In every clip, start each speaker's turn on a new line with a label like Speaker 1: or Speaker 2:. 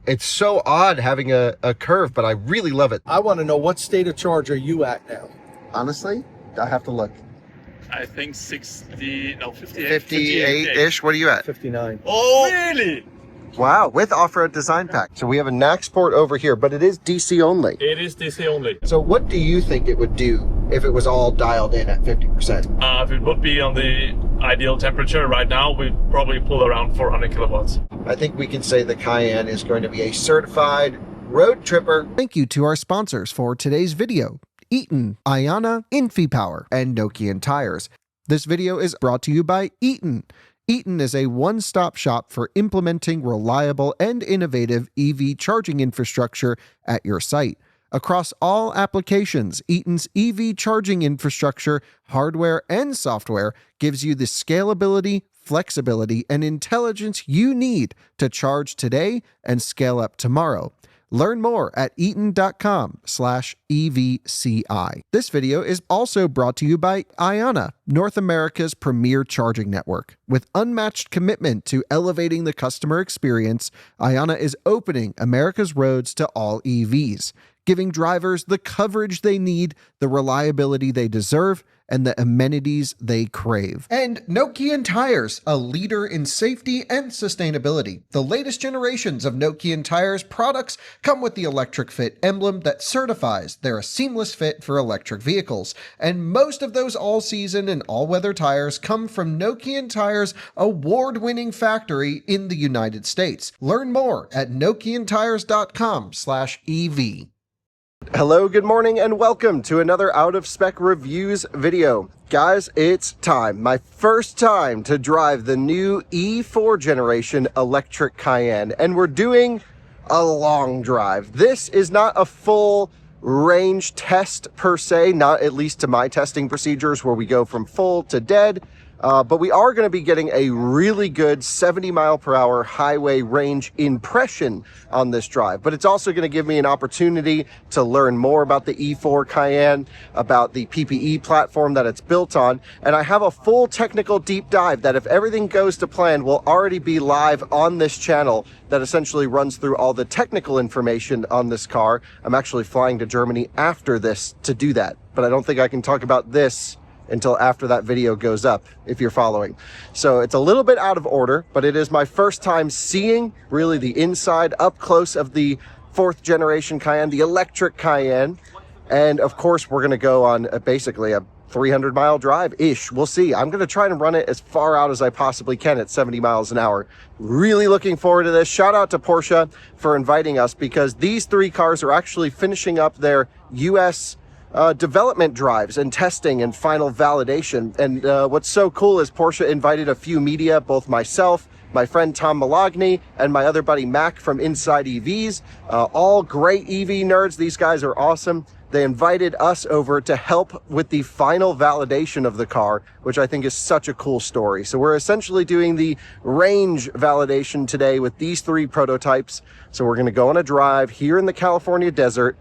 Speaker 1: It's so odd having a curve, but I really love it.
Speaker 2: I want to know, what state of charge are you at now?
Speaker 1: Honestly, I have to look.
Speaker 3: I think 58.
Speaker 1: 58-ish. What are you at?
Speaker 2: 59.
Speaker 3: Oh, really?
Speaker 1: Wow, with off-road design pack. So we have a Naxport over here, but it is DC only.
Speaker 3: It is DC only.
Speaker 1: So what do you think it would do if it was all dialed in at 50%?
Speaker 3: If it would be on the ideal temperature right now, we'd probably pull around 400 kilowatts.
Speaker 1: I think we can say the Cayenne is going to be a certified road tripper.
Speaker 4: Thank you to our sponsors for today's video: Eaton, Ionna, InfyPower, and Nokian Tyres. This video is brought to you by Eaton. Eaton is a one-stop shop for implementing reliable and innovative EV charging infrastructure at your site. Across all applications, Eaton's EV charging infrastructure, hardware and software, gives you the scalability, flexibility, and intelligence you need to charge today and scale up tomorrow. Learn more at eaton.com/EVCI. This video is also brought to you by Ionna, North America's premier charging network. With unmatched commitment to elevating the customer experience, Ionna is opening America's roads to all EVs, giving drivers the coverage they need, the reliability they deserve, and the amenities they crave. And Nokian Tyres, a leader in safety and sustainability. The latest generations of Nokian Tyres products come with the Electric Fit emblem that certifies they're a seamless fit for electric vehicles. And most of those all-season and all-weather tires come from Nokian Tyres' award-winning factory in the United States. Learn more at nokiantires.com/EV.
Speaker 1: Hello, good morning, and welcome to another Out of Spec Reviews video. Guys, it's time. My first time to drive the new E4 generation electric Cayenne, and we're doing a long drive. This is not a full range test per se, not at least to my testing procedures where we go from full to dead. But we are going to be getting a really good 70 mile per hour highway range impression on this drive. But it's also going to give me an opportunity to learn more about the E4 Cayenne, about the PPE platform that it's built on. And I have a full technical deep dive that, if everything goes to plan, will already be live on this channel that essentially runs through all the technical information on this car. I'm actually flying to Germany after this to do that, but I don't think I can talk about this until after that video goes up, if you're following. So it's a little bit out of order, but it is my first time seeing really the inside up close of the 4th generation Cayenne, the electric Cayenne. And of course, we're gonna go on basically a 300 mile drive-ish. We'll see. I'm gonna try and run it as far out as I possibly can at 70 miles an hour. Really looking forward to this. Shout out to Porsche for inviting us, because these 3 cars are actually finishing up their US development drives and testing and final validation. And what's so cool is Porsche invited a few media, both myself, my friend Tom Malogny, and my other buddy Mac from Inside EVs, all great EV nerds. These guys are awesome. They invited us over to help with the final validation of the car, which I think is such a cool story. So we're essentially doing the range validation today with these 3 prototypes. So we're going to go on a drive here in the California desert,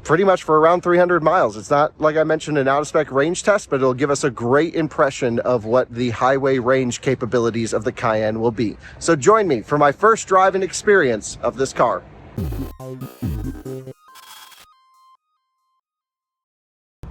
Speaker 1: pretty much for around 300 miles. It's not, like I mentioned, an out-of-spec range test, but it'll give us a great impression of what the highway range capabilities of the Cayenne will be. So join me for my first driving experience of this car.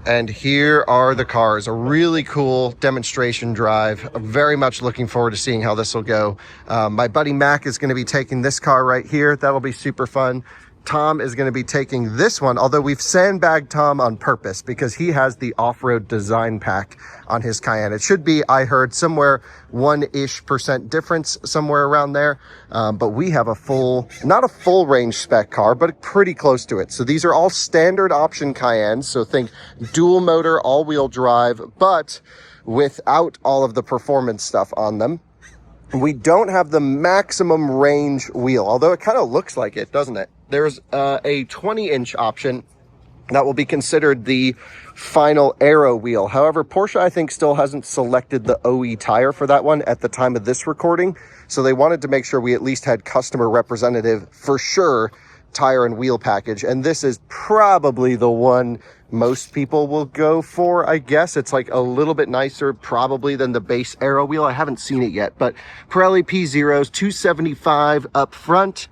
Speaker 1: And here are the cars. A really cool demonstration drive. I'm very much looking forward to seeing how this will go. My buddy Mac is going to be taking this car right here. That'll be super fun. Tom is going to be taking this one, although we've sandbagged Tom on purpose because he has the off-road design pack on his Cayenne. It should be, I heard, somewhere 1% difference, somewhere around there. But we have a full, not a full range spec car, but pretty close to it. So these are all standard option Cayennes. So think dual motor, all-wheel drive, but without all of the performance stuff on them. We don't have the maximum range wheel, although it kind of looks like it, doesn't it? There's a 20-inch option that will be considered the final aero wheel. However, Porsche, I think, still hasn't selected the OE tire for that one at the time of this recording. So they wanted to make sure we at least had customer representative for sure tire and wheel package, and this is probably the one most people will go for, I guess. It's like a little bit nicer probably than the base aero wheel. I haven't seen it yet, but Pirelli P0s, 275 up front,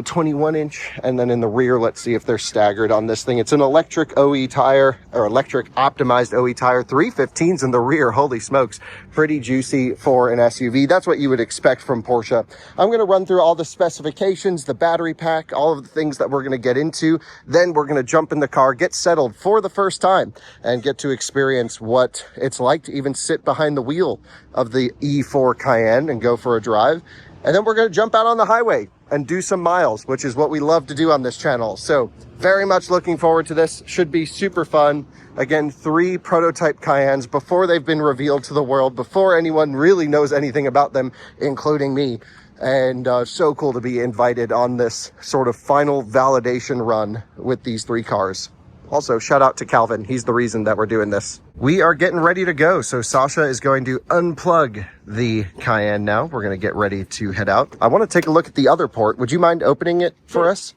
Speaker 1: 21 inch, and then in the rear, let's see if they're staggered on this thing. It's an electric OE tire, or electric optimized OE tire, 315s in the rear. Holy smokes, pretty juicy for an SUV. That's what you would expect from Porsche. I'm going to run through all the specifications, the battery pack, all of the things that we're going to get into. Then we're going to jump in the car, get settled for the first time, and get to experience what it's like to even sit behind the wheel of the E4 Cayenne and go for a drive. And then we're going to jump out on the highway and do some miles, which is what we love to do on this channel. So very much looking forward to this. Should be super fun. Again, 3 prototype Cayennes before they've been revealed to the world, before anyone really knows anything about them, including me. And so cool to be invited on this sort of final validation run with these 3 cars. Also, shout out to Calvin. He's the reason that we're doing this. We are getting ready to go. So Sasha is going to unplug the Cayenne now. We're going to get ready to head out. I want to take a look at the other port. Would you mind opening it for us?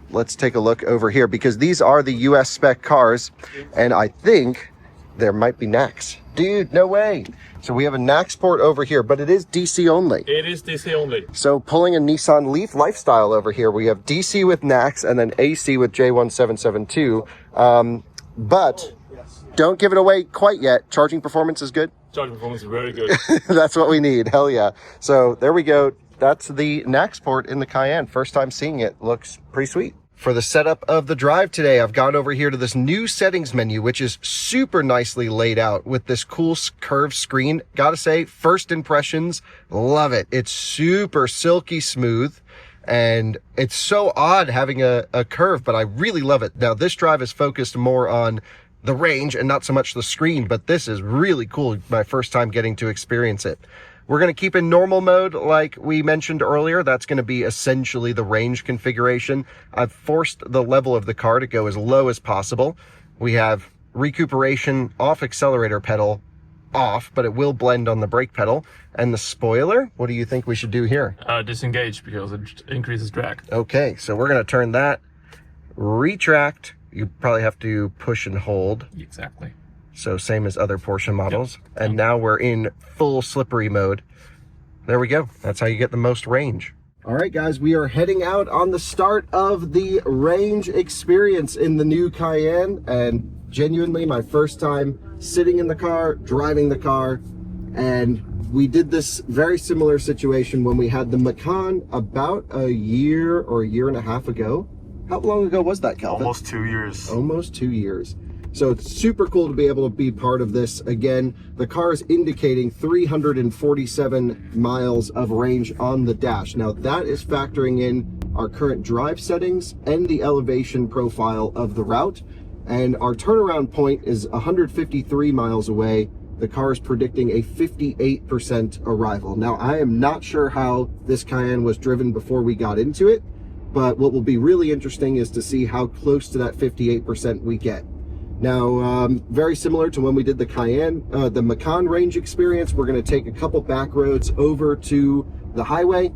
Speaker 1: Let's take a look over here, because these are the US spec cars, and I think there might be NACS. Dude, no way. So we have a NACS port over here, but it is DC only.
Speaker 3: It is DC only.
Speaker 1: So pulling a Nissan Leaf Lifestyle over here, we have DC with NACS and then AC with J1772. But don't give it away quite yet. Charging performance is good.
Speaker 3: Charging performance is very good.
Speaker 1: That's what we need. Hell yeah. So there we go. That's the NACS port in the Cayenne. First time seeing it. Looks pretty sweet. For the setup of the drive today, I've gone over here to this new settings menu, which is super nicely laid out with this cool curved screen. Gotta say, first impressions, love it. It's super silky smooth, and it's so odd having a curve, but I really love it. Now, this drive is focused more on the range and not so much the screen, but this is really cool. My first time getting to experience it. We're going to keep in normal mode like we mentioned earlier. That's going to be essentially the range configuration. I've forced the level of the car to go as low as possible. We have recuperation off, accelerator pedal off, but it will blend on the brake pedal. And the spoiler, what do you think we should do here?
Speaker 3: Disengage, because it increases drag.
Speaker 1: Okay, so we're going to turn that, retract. You probably have to push and hold.
Speaker 3: Exactly.
Speaker 1: So same as other Porsche models.
Speaker 3: Yep.
Speaker 1: And now we're in full slippery mode. There we go. That's how you get the most range. All right, guys, we are heading out on the start of the range experience in the new Cayenne. And genuinely my first time sitting in the car, driving the car. And we did this very similar situation when we had the Macan about a year or a year and a half ago. How long ago was that, Calvin?
Speaker 3: Almost 2 years.
Speaker 1: Almost 2 years. So it's super cool to be able to be part of this. Again, the car is indicating 347 miles of range on the dash. Now that is factoring in our current drive settings and the elevation profile of the route. And our turnaround point is 153 miles away. The car is predicting a 58% arrival. Now, I am not sure how this Cayenne was driven before we got into it, but what will be really interesting is to see how close to that 58% we get. Now, very similar to when we did the Cayenne, the Macan range experience, we're going to take a couple back roads over to the highway,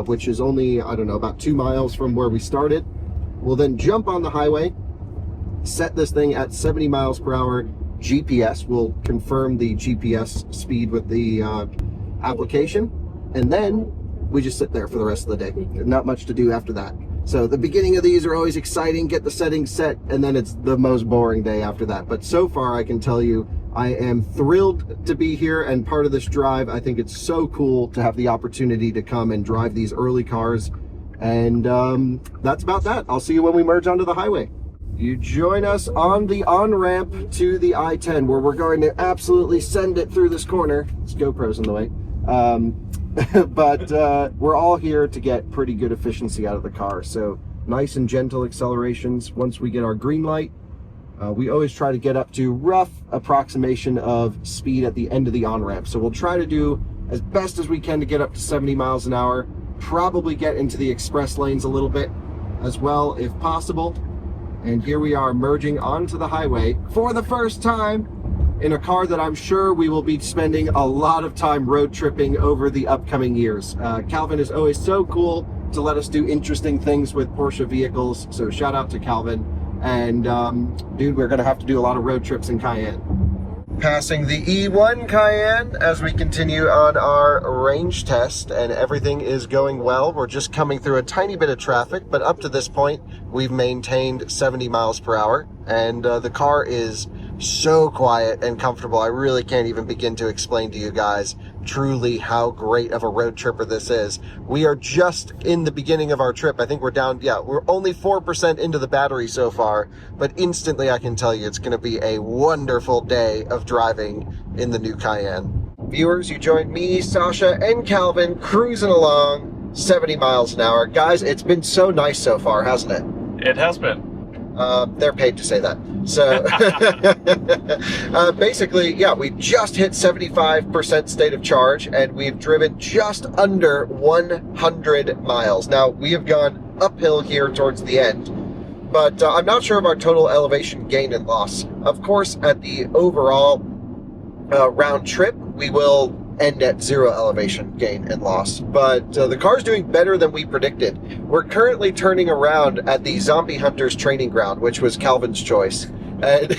Speaker 1: which is only, I don't know, about 2 miles from where we started. We'll then jump on the highway, set this thing at 70 miles per hour GPS. We'll confirm the GPS speed with the application, and then we just sit there for the rest of the day. Not much to do after that. So the beginning of these are always exciting, get the settings set, and then it's the most boring day after that. But so far, I can tell you, I am thrilled to be here and part of this drive. I think it's so cool to have the opportunity to come and drive these early cars. And that's about that. I'll see you when we merge onto the highway. You join us on the on-ramp to the I-10, where we're going to absolutely send it through this corner. It's GoPro's in the way. But we're all here to get pretty good efficiency out of the car. So nice and gentle accelerations. Once we get our green light, we always try to get up to rough approximation of speed at the end of the on-ramp. So we'll try to do as best as we can to get up to 70 miles an hour, probably get into the express lanes a little bit as well if possible. And here we are merging onto the highway for the first time in a car that I'm sure we will be spending a lot of time road tripping over the upcoming years. Calvin is always so cool to let us do interesting things with Porsche vehicles. So shout out to Calvin. And dude, we're gonna have to do a lot of road trips in Cayenne. Passing the E1 Cayenne as we continue on our range test, and everything is going well. We're just coming through a tiny bit of traffic, but up to this point, we've maintained 70 miles per hour, and the car is so quiet and comfortable. I really can't even begin to explain to you guys truly how great of a road tripper this is. We are just in the beginning of our trip. I think we're down, we're only 4% into the battery so far, but instantly I can tell you it's going to be a wonderful day of driving in the new Cayenne. Viewers, you joined me, Sasha, and Calvin cruising along 70 miles an hour. Guys, it's been so nice so far, hasn't it?
Speaker 3: It has been.
Speaker 1: They're paid to say that. So basically, we just hit 75% state of charge, and we've driven just under 100 miles. Now, we have gone uphill here towards the end, but I'm not sure of our total elevation gain and loss. Of course, at the overall round trip, we will end at 0 elevation gain and loss, but the car's doing better than we predicted. We're currently turning around at the Zombie Hunters training ground, which was Calvin's choice, and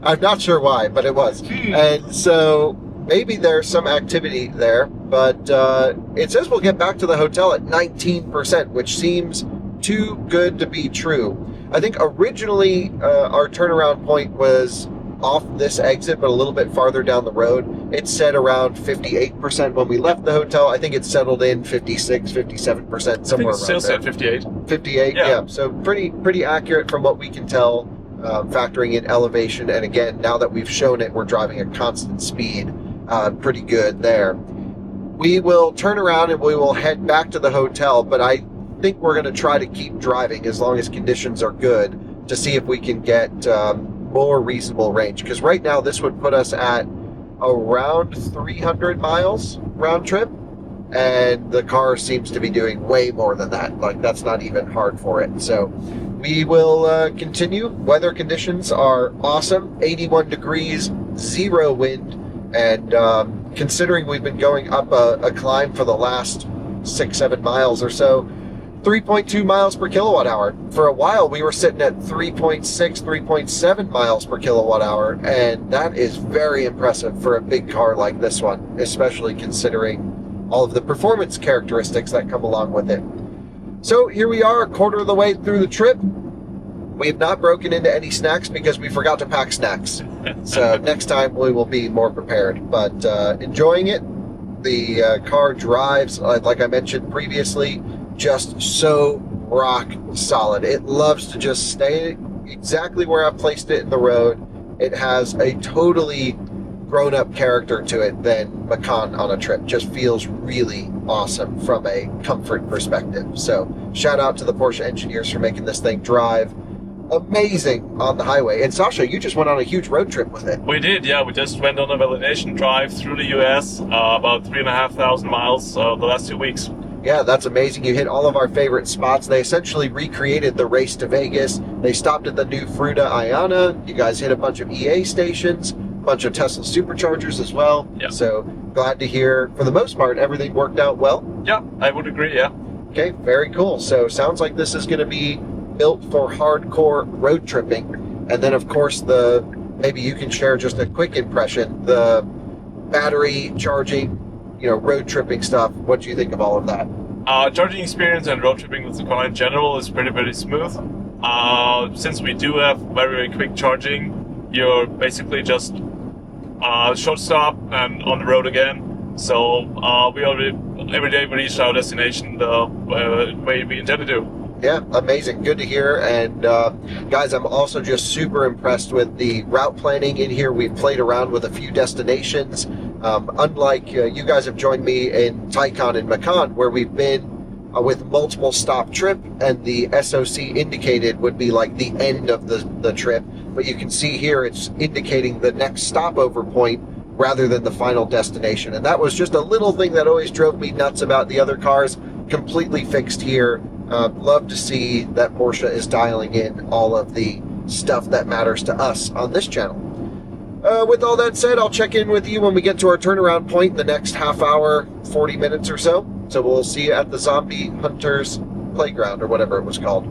Speaker 1: I'm not sure why, but it was. And so maybe there's some activity there, but it says we'll get back to the hotel at 19%, which seems too good to be true. I think originally our turnaround point was off this exit, but a little bit farther down the road. It said around 58% when we left the hotel. I think it's settled in 56, 57%, somewhere around
Speaker 3: still
Speaker 1: there.
Speaker 3: said 58.
Speaker 1: 58, yeah. So pretty accurate from what we can tell, factoring in elevation. And again, now that we've shown it, we're driving at constant speed. Pretty good there. We will turn around and we will head back to the hotel, but I think we're going to try to keep driving as long as conditions are good to see if we can get more reasonable range, because right now this would put us at around 300 miles round trip, and the car seems to be doing way more than that. Like, that's not even hard for it. So we will continue. Weather conditions are awesome. 81 degrees, 0 wind, and considering we've been going up a climb for the last 6-7 miles or so, 3.2 miles per kilowatt hour. For a while, we were sitting at 3.6, 3.7 miles per kilowatt hour, and that is very impressive for a big car like this one, especially considering all of the performance characteristics that come along with it. So here we are, a quarter of the way through the trip. We have not broken into any snacks because we forgot to pack snacks. So next time we will be more prepared, but enjoying it. The car drives, like I mentioned previously, just so rock solid. It loves to just stay exactly where I placed it in the road. It has a totally grown-up character to it than Macan on a trip. Just feels really awesome from a comfort perspective. So shout out to the Porsche engineers for making this thing drive amazing on the highway. And Sasha, you just went on a huge road trip with it.
Speaker 3: We did, yeah. We just went on a validation drive through the US, about 3,500 miles the last 2 weeks.
Speaker 1: Yeah, that's amazing. You hit all of our favorite spots. They essentially recreated the race to Vegas. They stopped at the new Fruta Ionna. You guys hit a bunch of EA stations, a bunch of Tesla superchargers as well.
Speaker 3: Yeah.
Speaker 1: So glad to hear, for the most part, everything worked out well.
Speaker 3: Yeah, I would agree, yeah.
Speaker 1: Okay, very cool. So sounds like this is going to be built for hardcore road tripping. And then, of course, maybe you can share just a quick impression, the battery charging, road tripping stuff. What do you think of all of that?
Speaker 3: Charging experience and road tripping with the car in general is pretty smooth. Since we do have very quick charging, you're basically just short stop and on the road again. So we already, every day we reach our destination the way we intended to.
Speaker 1: Yeah, amazing. Good to hear. And guys, I'm also just super impressed with the route planning in here. We've played around with a few destinations. Unlike you guys have joined me in Taycan and Macan, where we've been with multiple stop trip, and the SOC indicated would be like the end of the trip. But you can see here it's indicating the next stopover point rather than the final destination. And that was just a little thing that always drove me nuts about the other cars. Completely fixed here. Love to see that Porsche is dialing in all of the stuff that matters to us on this channel. With all that said, I'll check in with you when we get to our turnaround point in the next half hour, 40 minutes or so. So we'll see you at the Zombie Hunters Playground, or whatever it was called.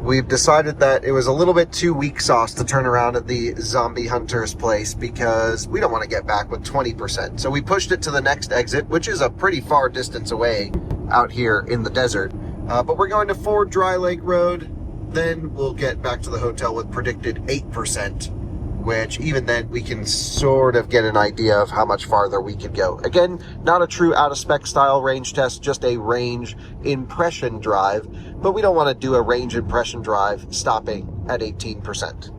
Speaker 1: We've decided that it was a little bit too weak sauce to turn around at the Zombie Hunters place because we don't want to get back with 20%. So we pushed it to the next exit, which is a pretty far distance away out here in the desert. But we're going to Ford Dry Lake Road. Then we'll get back to the hotel with predicted 8%, which even then we can sort of get an idea of how much farther we could go. Again, not a true out-of-spec style range test, just a range impression drive, but we don't want to do a range impression drive stopping at 18%.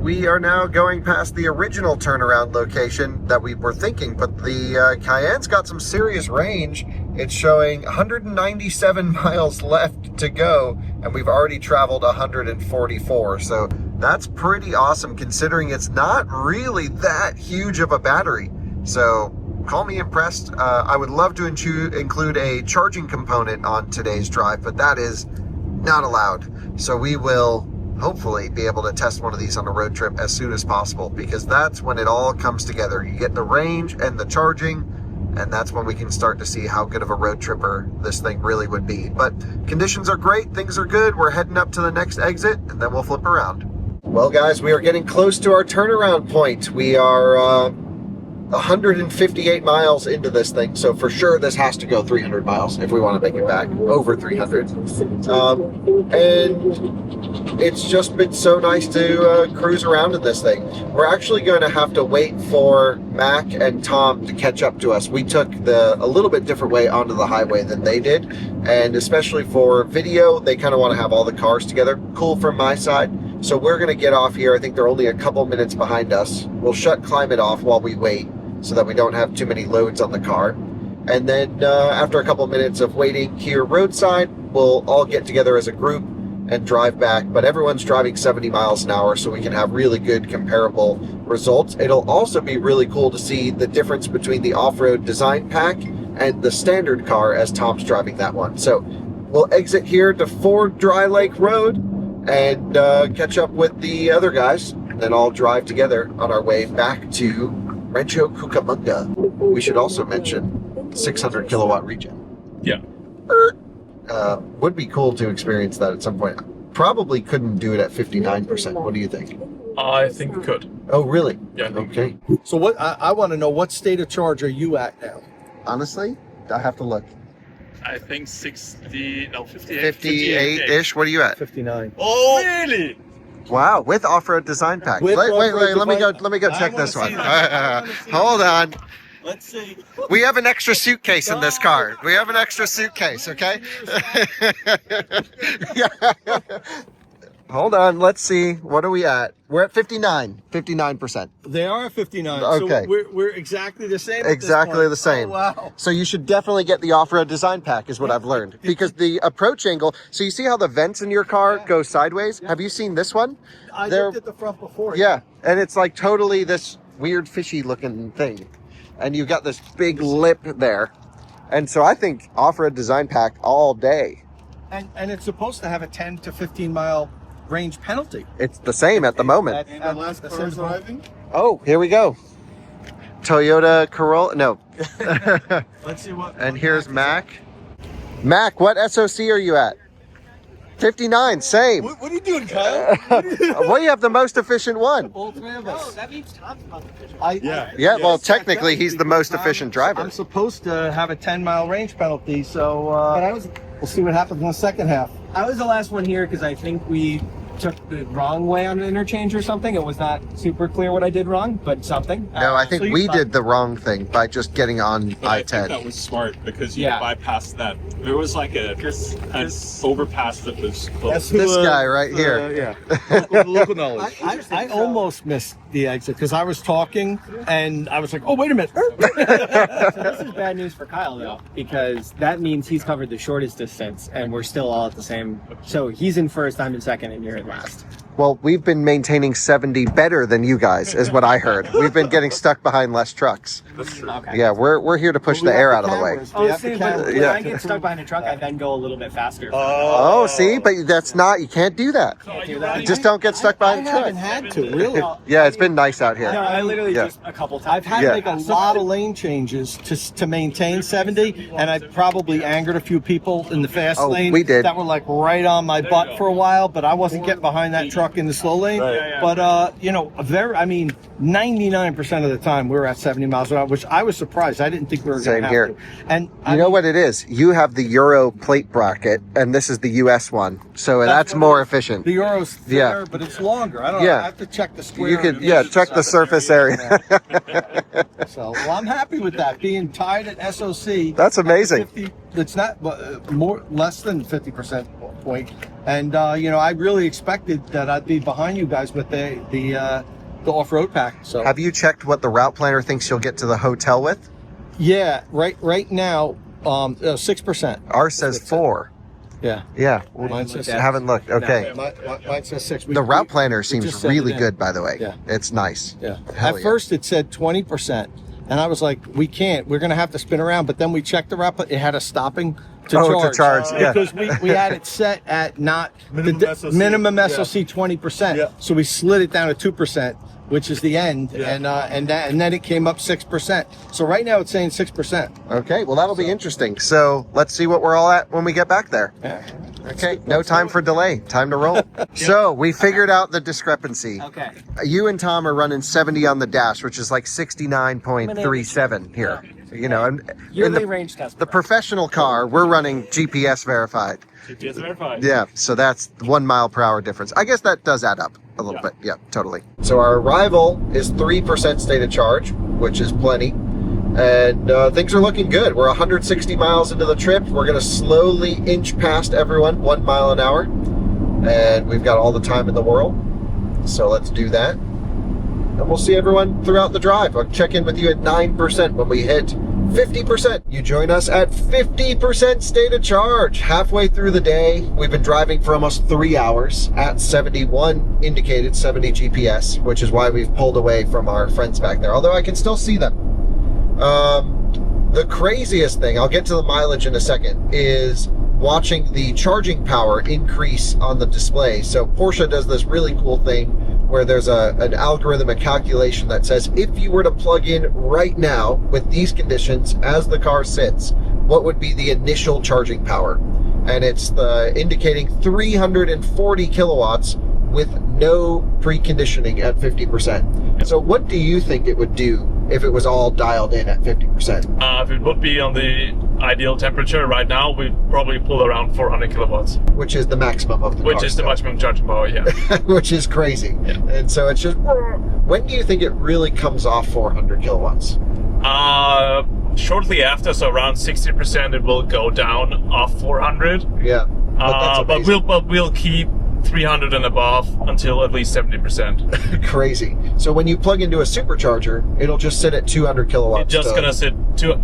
Speaker 1: We are now going past the original turnaround location that we were thinking, but the Cayenne's got some serious range. It's showing 197 miles left to go, and we've already traveled 144. So that's pretty awesome considering it's not really that huge of a battery. So call me impressed. I would love to include a charging component on today's drive, but that is not allowed. So we will hopefully be able to test one of these on a road trip as soon as possible, because that's when it all comes together. You get the range and the charging, and that's when we can start to see how good of a road tripper this thing really would be. But conditions are great, things are good. We're heading up to the next exit, and then we'll flip around. Well, guys, we are getting close to our turnaround point. We are 158 miles into this thing, so for sure this has to go 300 miles if we want to make it back over 300. And it's just been so nice to cruise around in this thing. We're actually going to have to wait for Mac and Tom to catch up to us. We took a little bit different way onto the highway than they did, and especially for video, they kind of want to have all the cars together. Cool from my side. So we're going to get off here. I think they're only a couple minutes behind us. We'll shut climate off while we wait so that we don't have too many loads on the car. And then after a couple minutes of waiting here roadside, we'll all get together as a group and drive back. But everyone's driving 70 miles an hour, so we can have really good comparable results. It'll also be really cool to see the difference between the off-road design pack and the standard car as Tom's driving that one. So we'll exit here to Ford Dry Lake Road and catch up with the other guys, and then all drive together on our way back to Rancho Cucamonga. We should also mention 600 kilowatt regen.
Speaker 3: Yeah.
Speaker 1: Would be cool to experience that at some point. Probably couldn't do it at 59%. What do you think?
Speaker 3: I think we could.
Speaker 1: Oh, really?
Speaker 3: Yeah.
Speaker 1: Okay.
Speaker 2: So what I want to know, what state of charge are you at now?
Speaker 1: Honestly, I have to look.
Speaker 3: I think 58.
Speaker 1: 58-ish. What are you at?
Speaker 2: 59.
Speaker 3: Oh, really?
Speaker 1: Wow, with off-road design pack.
Speaker 2: With
Speaker 1: Wait,
Speaker 2: off-road
Speaker 1: let me go
Speaker 2: design-
Speaker 1: check
Speaker 2: I
Speaker 1: this
Speaker 2: wanna
Speaker 1: one.
Speaker 2: see that.
Speaker 1: Hold on.
Speaker 3: Let's see.
Speaker 1: We have an extra suitcase in this car. We have an extra suitcase, okay? Yeah. Hold on, let's see. What are we at? We're at 59%.
Speaker 2: They are at 59.
Speaker 1: Okay.
Speaker 2: So we're exactly the same. at this
Speaker 1: Exactly
Speaker 2: point.
Speaker 1: the same.
Speaker 2: Oh, wow.
Speaker 1: So you should definitely get the off-road design pack is what I've learned. Because the approach angle, so you see how the vents in your car go sideways? Have you seen this one?
Speaker 2: I
Speaker 1: They're-
Speaker 2: looked at the front before.
Speaker 1: Yeah, and it's like totally this weird fishy looking thing. And you've got this big lip there. And so I think off-road design pack all day.
Speaker 2: And it's supposed to have a 10 to 15 mile range penalty.
Speaker 1: It's the same at the moment.
Speaker 2: That's driving?
Speaker 1: Oh, here we go. Toyota Corolla, no.
Speaker 2: Let's see what.
Speaker 1: And here's Mac. Mac, what SOC are you at? 59, same.
Speaker 2: What are you doing, Kyle?
Speaker 1: Well, you have the most efficient one.
Speaker 2: All three of us.
Speaker 5: That means Tom's not efficient.
Speaker 1: Yeah, well, technically, he's the most efficient driver.
Speaker 2: I'm supposed to have a 10 mile range penalty, so we'll see what happens in the second half.
Speaker 5: I was the last one here because I think we took the wrong way on an interchange or something. It was not super clear what I did wrong, but something.
Speaker 1: No, I think
Speaker 5: So you
Speaker 1: we
Speaker 5: thought-
Speaker 1: did the wrong thing by just getting on
Speaker 6: But I think that
Speaker 1: I-10.
Speaker 6: was smart because you
Speaker 5: Yeah.
Speaker 6: bypassed that. There was like an overpass that was close.
Speaker 1: This guy right here.
Speaker 2: Local knowledge. I almost missed the exit because I was talking and I was like, oh, wait a minute.
Speaker 5: So this is bad news for Kyle though, because that means he's covered the shortest distance and we're still all at the same. So he's in first, I'm in second, and you're in last.
Speaker 1: Well, we've been maintaining 70 better than you guys, is what I heard. We've been getting stuck behind less trucks.
Speaker 6: That's true.
Speaker 5: Okay.
Speaker 1: Yeah, we're here to push the air out of the way.
Speaker 5: Oh, see, but when
Speaker 1: Yeah.
Speaker 5: I get stuck behind a truck, I then go a little bit faster.
Speaker 1: Oh, see, but that's not, you can't do that.
Speaker 5: Can't do that.
Speaker 1: Just don't get stuck
Speaker 2: I
Speaker 1: behind a
Speaker 2: haven't
Speaker 1: truck.
Speaker 2: had to, really.
Speaker 1: Yeah, it's been nice out
Speaker 5: No,
Speaker 1: here.
Speaker 5: I literally
Speaker 1: Yeah.
Speaker 5: just a couple times.
Speaker 2: I've had to
Speaker 1: Yeah.
Speaker 2: make a lot of lane changes to maintain 70, and I probably angered a few people in the fast
Speaker 1: Oh,
Speaker 2: lane
Speaker 1: we did.
Speaker 2: that were like right on my butt for a while, but I wasn't getting behind that truck in the slow lane. But 99% of the time we were at 70 miles an hour, which I was surprised. I didn't think we were going
Speaker 1: Same
Speaker 2: to have
Speaker 1: here.
Speaker 2: to. And
Speaker 1: You know what it is? You have the Euro plate bracket, and this is the US one, so that's more efficient.
Speaker 2: The Euro's thinner,
Speaker 1: Yeah.
Speaker 2: but it's longer. I don't know.
Speaker 1: Yeah.
Speaker 2: I have to check the square.
Speaker 1: You could, yeah, check the surface area.
Speaker 2: So, well, I'm happy with that. Being tied at SOC.
Speaker 1: That's amazing.
Speaker 2: 50, it's not less than 50% point. And I really expected that I'd be behind you guys with the off-road pack. So
Speaker 1: Have you checked what the route planner thinks you'll get to the hotel with?
Speaker 2: yeah, right now 6%.
Speaker 1: Ours says 4.
Speaker 2: Yeah.
Speaker 1: Yeah,
Speaker 2: Mine says
Speaker 1: I haven't looked. Okay.
Speaker 2: Mine says 6.
Speaker 1: The route planner
Speaker 2: we
Speaker 1: seems
Speaker 2: just sent
Speaker 1: really
Speaker 2: it in.
Speaker 1: good, by the way.
Speaker 2: Yeah.
Speaker 1: It's nice.
Speaker 2: Yeah.
Speaker 1: Hell
Speaker 2: At
Speaker 1: yeah.
Speaker 2: first it said 20%. And I was like, we can't. We're going to have to spin around. But then we checked the route. It had a stopping to
Speaker 1: Oh,
Speaker 2: charge.
Speaker 1: to charge, yeah.
Speaker 2: Because we had it set at not
Speaker 6: Minimum
Speaker 2: the
Speaker 6: SOC.
Speaker 2: minimum SOC 20%.
Speaker 6: Yeah.
Speaker 2: So we slid it down to 2%, which is the end.
Speaker 6: Yeah.
Speaker 2: And then it came up 6%. So right now it's saying 6%.
Speaker 1: Okay, well, that'll be interesting. So let's see what we're all at when we get back there.
Speaker 2: Yeah.
Speaker 1: Okay, no time for delay. Time to roll. So we figured out the discrepancy.
Speaker 5: Okay.
Speaker 1: You and Tom are running 70 on the dash, which is like 69.37 here. You know, and in
Speaker 5: Yearly range test.
Speaker 1: the professional car, we're running GPS verified.
Speaker 6: GPS verified.
Speaker 1: Yeah, so that's 1 mile per hour difference. I guess that does add up a little bit. Yeah, totally. So our arrival is 3% state of charge, which is plenty. And things are looking good. We're 160 miles into the trip. We're going to slowly inch past everyone 1 mile an hour. And we've got all the time in the world. So let's do that. And we'll see everyone throughout the drive. I'll check in with you at 9% when we hit 50%. You join us at 50% state of charge. Halfway through the day, we've been driving for almost 3 hours at 71 indicated, 70 GPS, which is why we've pulled away from our friends back there. Although I can still see them. The craziest thing, I'll get to the mileage in a second, is watching the charging power increase on the display. So Porsche does this really cool thing where there's an algorithm, a calculation that says if you were to plug in right now with these conditions as the car sits, what would be the initial charging power? And it's indicating 340 kilowatts with no preconditioning at 50%. So what do you think it would do if it was all dialed in at 50%?
Speaker 3: If it would be on the ideal temperature right now, we'd probably pull around 400 kilowatts,
Speaker 1: Which is the maximum of the
Speaker 3: which
Speaker 1: car
Speaker 3: is the
Speaker 1: still.
Speaker 3: maximum charging power, yeah.
Speaker 1: Which is crazy.
Speaker 3: Yeah.
Speaker 1: And so it's just, when do you think it really comes off 400 kilowatts?
Speaker 3: Shortly after, so around 60%, it will go down off 400.
Speaker 1: Yeah. But that's amazing.
Speaker 3: But we'll keep 300 and above until at least 70%.
Speaker 1: Crazy. So when you plug into a supercharger, it'll just sit at 200 kilowatts.
Speaker 3: It's just
Speaker 1: still.
Speaker 3: gonna sit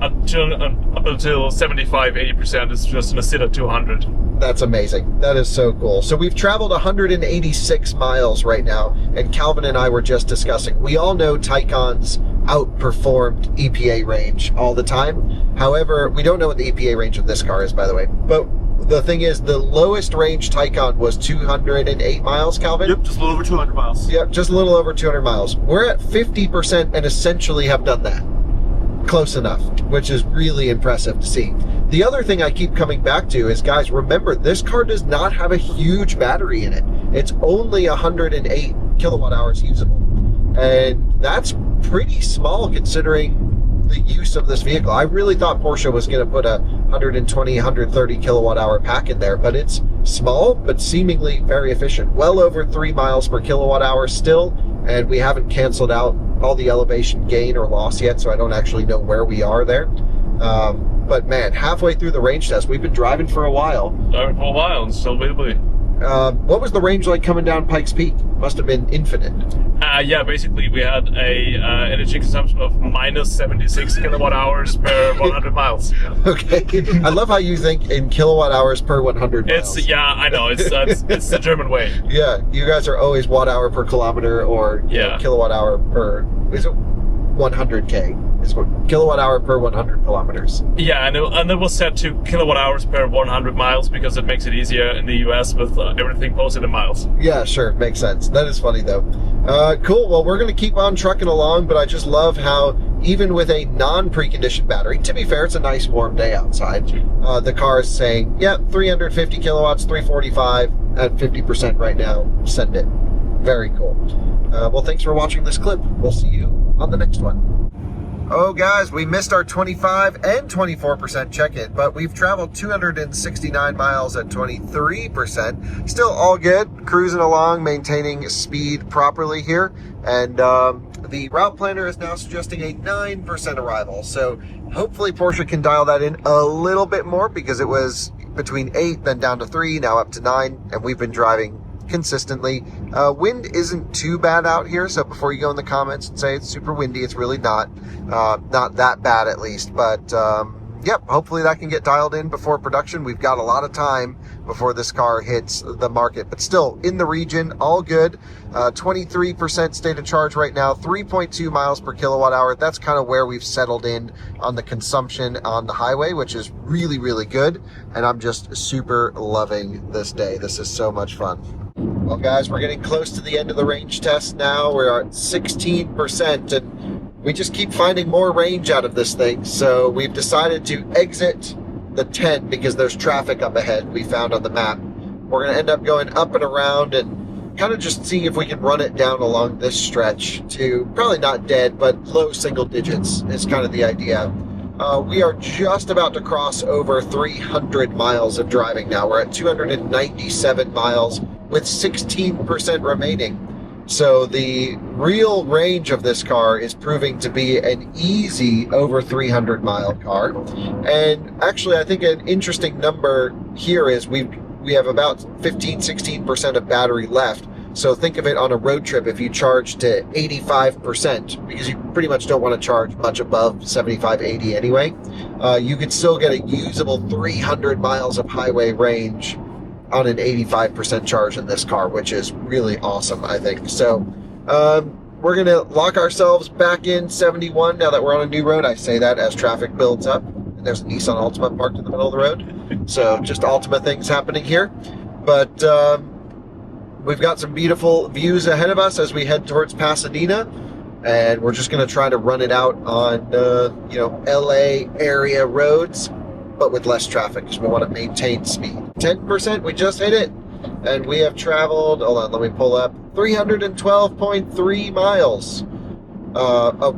Speaker 3: up until 75, 80%. It's just gonna sit at 200.
Speaker 1: That's amazing. That is so cool. So we've traveled 186 miles right now, and Calvin and I were just discussing. We all know Taycan's outperformed EPA range all the time. However, we don't know what the EPA range of this car is, by the way. But the thing is, the lowest range Taycan was 208 miles, Calvin?
Speaker 6: Yep, just a little over 200 miles.
Speaker 1: Yep, just a little over 200 miles. We're at 50% and essentially have done that. Close enough, which is really impressive to see. The other thing I keep coming back to is, guys, remember, this car does not have a huge battery in it. It's only 108 kilowatt hours usable. And that's pretty small considering the use of this vehicle. I really thought Porsche was going to put a 120, 130 kilowatt hour pack in there, but it's small, but seemingly very efficient. Well over 3 miles per kilowatt hour still, and we haven't canceled out all the elevation gain or loss yet, so I don't actually know where we are there. But man, halfway through the range test, we've been driving for a while.
Speaker 3: Driving for a while and still wait.
Speaker 1: What was the range like coming down Pikes Peak? Must have been infinite.
Speaker 3: Yeah, basically we had a energy consumption of minus 76 kilowatt hours per 100 miles.
Speaker 1: Okay. I love how you think in kilowatt hours per 100 miles.
Speaker 3: Yeah, I know. It's the German way.
Speaker 1: Yeah, you guys are always watt hour per kilometer or kilowatt hour per, is it 100K? It's kilowatt hour per 100 kilometers.
Speaker 3: Yeah, and it was set to kilowatt hours per 100 miles because it makes it easier in the US with everything posted in miles.
Speaker 1: Yeah, sure. Makes sense. That is funny, though. Cool. Well, we're going to keep on trucking along, but I just love how even with a non-preconditioned battery, to be fair, it's a nice warm day outside, the car is saying, yeah, 350 kilowatts, 345 at 50% right now. Send it. Very cool. Well, thanks for watching this clip. We'll see you on the next one. Oh, guys, we missed our 25 and 24% check-in, but we've traveled 269 miles at 23%. Still all good, cruising along, maintaining speed properly here. And the route planner is now suggesting a 9% arrival. So hopefully Porsche can dial that in a little bit more because it was between 8, then down to 3, now up to 9, and we've been driving consistently. Wind isn't too bad out here, so before you go in the comments and say it's super windy, it's really not that bad at least. But yep, hopefully that can get dialed in before production. We've got a lot of time before this car hits the market, but still in the region, all good. 23% state of charge right now, 3.2 miles per kilowatt hour. That's kind of where we've settled in on the consumption on the highway, which is really, really good. And I'm just super loving this day. This is so much fun. Well, guys, we're getting close to the end of the range test now. We're at 16%, and we just keep finding more range out of this thing. So we've decided to exit the 10 because there's traffic up ahead we found on the map. We're going to end up going up and around and kind of just see if we can run it down along this stretch to probably not dead, but low single digits is kind of the idea. We are just about to cross over 300 miles of driving now. We're at 297 miles with 16% remaining. So the real range of this car is proving to be an easy over 300 mile car. And actually, I think an interesting number here is we have about 15-16% of battery left. So think of it on a road trip if you charge to 85%, because you pretty much don't want to charge much above 75, 80 anyway. You could still get a usable 300 miles of highway range on an 85% charge in this car, which is really awesome, I think. So we're going to lock ourselves back in 71 now that we're on a new road. I say that as traffic builds up. And there's a Nissan Altima parked in the middle of the road. So just Altima things happening here. But we've got some beautiful views ahead of us as we head towards Pasadena. And we're just going to try to run it out on, LA area roads, but with less traffic because we want to maintain speed. 10%, we just hit it. And we have traveled, hold on, let me pull up, 312.3 miles. A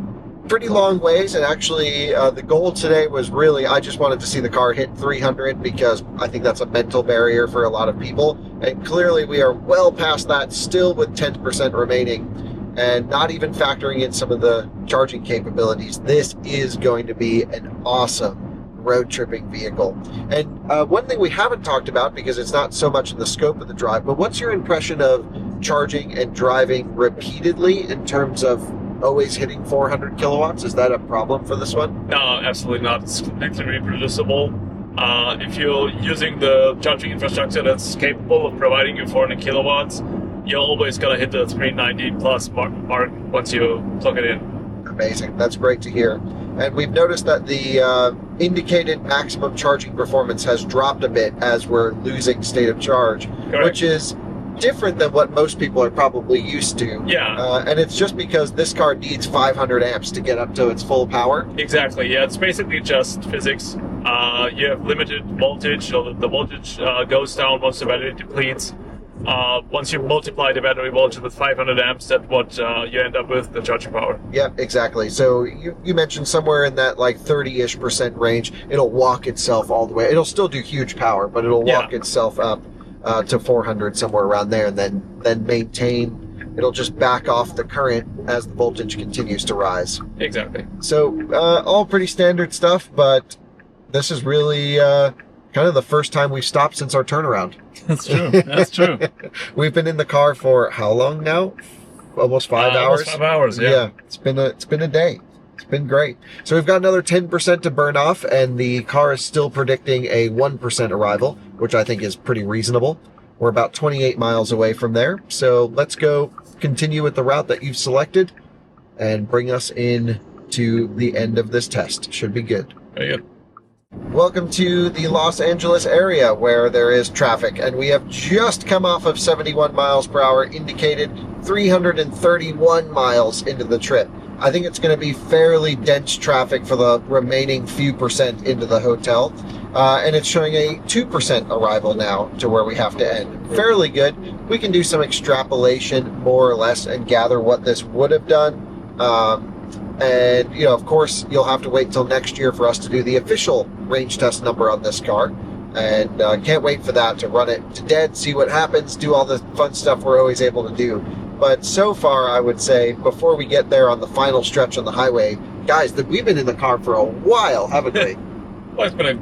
Speaker 1: pretty long ways. And actually, the goal today was really, I just wanted to see the car hit 300 because I think that's a mental barrier for a lot of people. And clearly we are well past that, still with 10% remaining. And not even factoring in some of the charging capabilities. This is going to be an awesome road tripping vehicle. And one thing we haven't talked about, because it's not so much in the scope of the drive, but what's your impression of charging and driving repeatedly in terms of always hitting 400 kilowatts? Is that a problem for this one?
Speaker 3: No, absolutely not. It's completely reproducible. If you're using the charging infrastructure that's capable of providing you 400 kilowatts, you're always going to hit the 390 plus mark once you plug it in.
Speaker 1: Amazing. That's great to hear. And we've noticed that the indicated maximum charging performance has dropped a bit as we're losing state of charge,
Speaker 3: Correct.
Speaker 1: Which is different than what most people are probably used to.
Speaker 3: Yeah.
Speaker 1: And it's just because this car needs 500 amps to get up to its full power.
Speaker 3: Exactly. Yeah, it's basically just physics. You have limited voltage, so the voltage goes down once the battery depletes. Once you multiply the battery voltage with 500 amps, that's what you end up with, the charging power.
Speaker 1: Yeah, exactly. So you mentioned somewhere in that like 30-ish% range, it'll walk itself all the way. It'll still do huge power, but it'll walk itself up to 400, somewhere around there, and then maintain. It'll just back off the current as the voltage continues to rise.
Speaker 3: Exactly.
Speaker 1: So all pretty standard stuff, but this is really kind of the first time we've stopped since our turnaround.
Speaker 3: That's true. That's true.
Speaker 1: We've been in the car for how long now? Almost 5 hours.
Speaker 3: Almost 5 hours. Yeah.
Speaker 1: It's been a day. It's been great. So we've got another 10% to burn off, and the car is still predicting a 1% arrival, which I think is pretty reasonable. We're about 28 miles away from there. So let's go continue with the route that you've selected and bring us in to the end of this test. Should be good.
Speaker 3: Very good.
Speaker 1: Welcome to the Los Angeles area where there is traffic, and we have just come off of 71 miles per hour, indicated 331 miles into the trip. I think it's going to be fairly dense traffic for the remaining few percent into the hotel, and it's showing a 2% arrival now to where we have to end. Fairly good. We can do some extrapolation more or less and gather what this would have done. And, you know, of course, you'll have to wait till next year for us to do the official range test number on this car. And can't wait for that, to run it to dead, see what happens, do all the fun stuff we're always able to do. But so far, I would say, before we get there on the final stretch on the highway, guys, that we've been in the car for a while, haven't we?
Speaker 3: Well, it's been a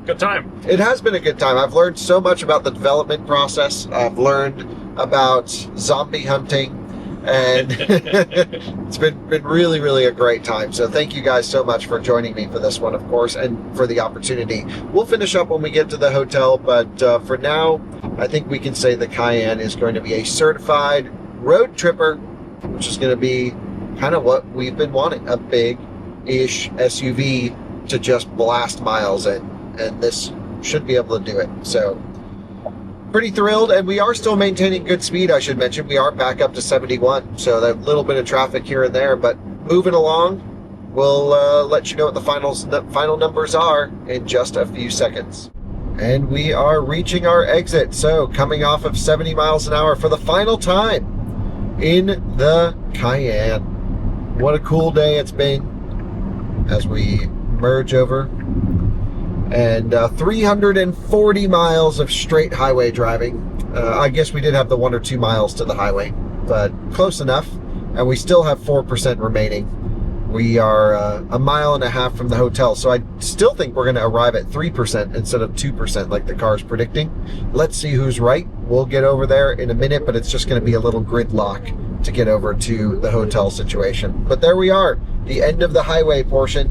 Speaker 3: good time.
Speaker 1: It has been a good time. I've learned so much about the development process. I've learned about zombie hunting. And it's been really, really a great time. So thank you guys so much for joining me for this one, of course, and for the opportunity. We'll finish up when we get to the hotel, but for now, I think we can say the Cayenne is going to be a certified road tripper, which is going to be kind of what we've been wanting, a big-ish SUV to just blast miles in, and this should be able to do it. So pretty thrilled, and we are still maintaining good speed, I should mention. We are back up to 71, so that little bit of traffic here and there, but moving along. We'll let you know what the final numbers are in just a few seconds. And we are reaching our exit, so coming off of 70 miles an hour for the final time in the Cayenne. What a cool day it's been as we merge over. And 340 miles of straight highway driving. I guess we did have the 1 or 2 miles to the highway, but close enough. And we still have 4% remaining. We are a mile and a half from the hotel, so I still think we're going to arrive at 3% instead of 2% like the car's predicting. Let's see who's right. We'll get over there in a minute, but it's just going to be a little gridlock to get over to the hotel situation. But there we are, the end of the highway portion,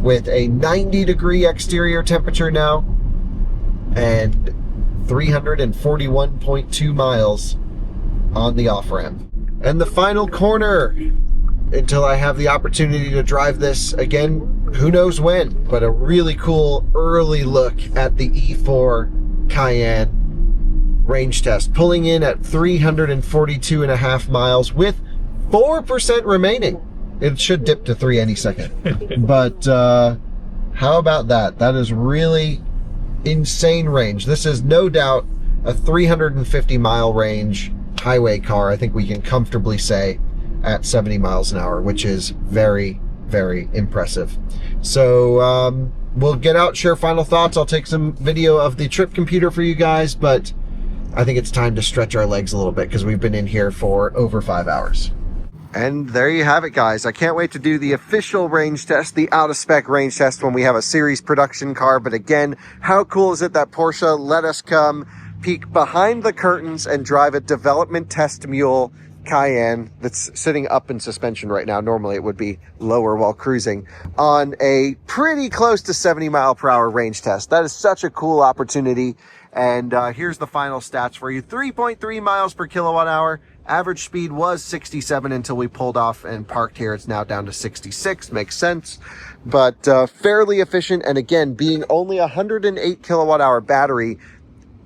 Speaker 1: with a 90-degree exterior temperature now and 341.2 miles on the off-ramp. And the final corner, until I have the opportunity to drive this again, who knows when, but a really cool early look at the E4 Cayenne range test, pulling in at 342.5 miles with 4% remaining. It should dip to 3 any second. But how about that? That is really insane range. This is no doubt a 350 mile range highway car, I think we can comfortably say, at 70 miles an hour, which is very, very impressive. So we'll get out, share final thoughts. I'll take some video of the trip computer for you guys, but I think it's time to stretch our legs a little bit because we've been in here for over 5 hours. And there you have it, guys. I can't wait to do the official range test, the out-of-spec range test when we have a series production car. But again, how cool is it that Porsche let us come peek behind the curtains and drive a development test mule Cayenne that's sitting up in suspension right now. Normally it would be lower while cruising on a pretty close to 70 mile per hour range test. That is such a cool opportunity. And here's the final stats for you. 3.3 miles per kilowatt hour. Average speed was 67 until we pulled off and parked here. It's now down to 66. Makes sense. But fairly efficient. And again, being only 108 kilowatt hour battery,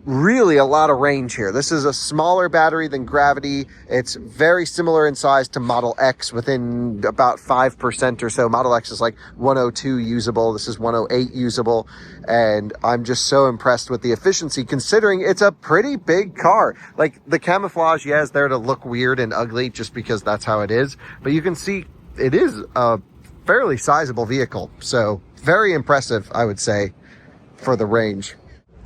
Speaker 1: really a lot of range here. This is a smaller battery than Gravity. It's very similar in size to Model X, within about 5% or so. Model X is like 102 usable. This is 108 usable. And I'm just so impressed with the efficiency, considering it's a pretty big car. Like, the camouflage, yeah, is there to look weird and ugly just because that's how it is. But you can see it is a fairly sizable vehicle. So very impressive, I would say, for the range.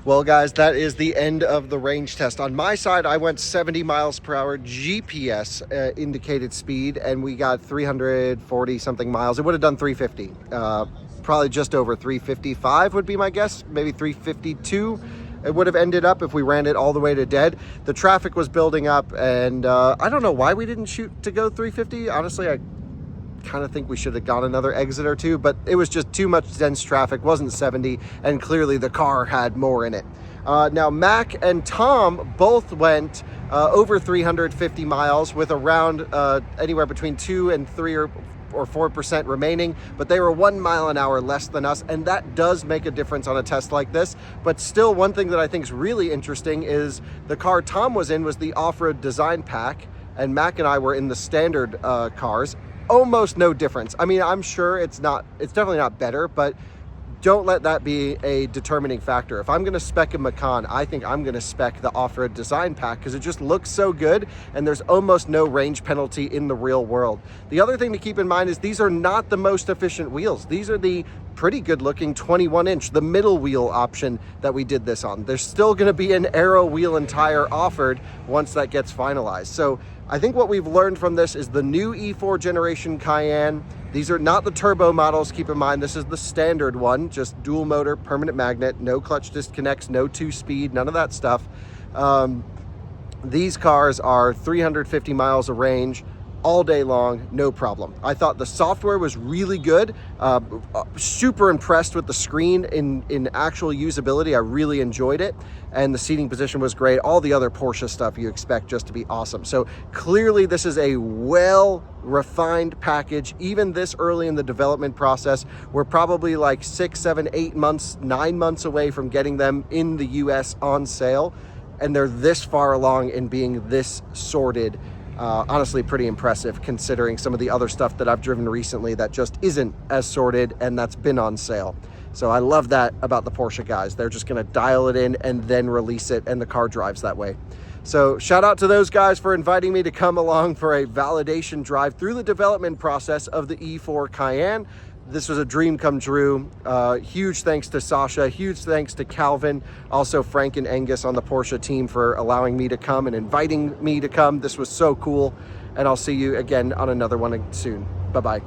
Speaker 1: Well, guys, that is the end of the range test. On my side, I went 70 miles per hour GPS indicated speed, and we got 340 something miles. It would have done 350. probably just over 355 would be my guess, maybe 352. It would have ended up if we ran it all the way to dead. The traffic was building up, and I don't know why we didn't shoot to go 350. Honestly, I kind of think we should have gone another exit or two, but it was just too much dense traffic, wasn't 70, and clearly the car had more in it. Now, Mac and Tom both went over 350 miles with around anywhere between 2 and 3 or 4% remaining, but they were 1 mile an hour less than us, and that does make a difference on a test like this. But still, one thing that I think is really interesting is the car Tom was in was the off-road design pack, and Mac and I were in the standard cars. Almost no difference. I mean, I'm sure it's definitely not better, but don't let that be a determining factor. If I'm going to spec a Macan, I think I'm going to spec the off-road design pack because it just looks so good, and there's almost no range penalty in the real world. The other thing to keep in mind is these are not the most efficient wheels. These are the pretty good looking 21-inch, the middle wheel option that we did this on. There's still going to be an aero wheel and tire offered once that gets finalized. So I think what we've learned from this is the new E4 generation Cayenne. These are not the turbo models, keep in mind, this is the standard one, just dual motor, permanent magnet, no clutch disconnects, no 2-speed, none of that stuff. These cars are 350 miles of range, all day long, no problem. I thought the software was really good. Super impressed with the screen in actual usability. I really enjoyed it. And the seating position was great. All the other Porsche stuff you expect just to be awesome. So clearly this is a well-refined package. Even this early in the development process, we're probably like 6, 7, 8 months, 9 months away from getting them in the US on sale. And they're this far along in being this sorted. Honestly, pretty impressive considering some of the other stuff that I've driven recently that just isn't as sorted and that's been on sale. So I love that about the Porsche guys. They're just going to dial it in and then release it, and the car drives that way. So shout out to those guys for inviting me to come along for a validation drive through the development process of the E4 Cayenne. This was a dream come true. Huge thanks to Sasha, huge thanks to Calvin, also Frank and Angus on the Porsche team for allowing me to come and inviting me to come. This was so cool, and I'll see you again on another one soon. Bye-bye.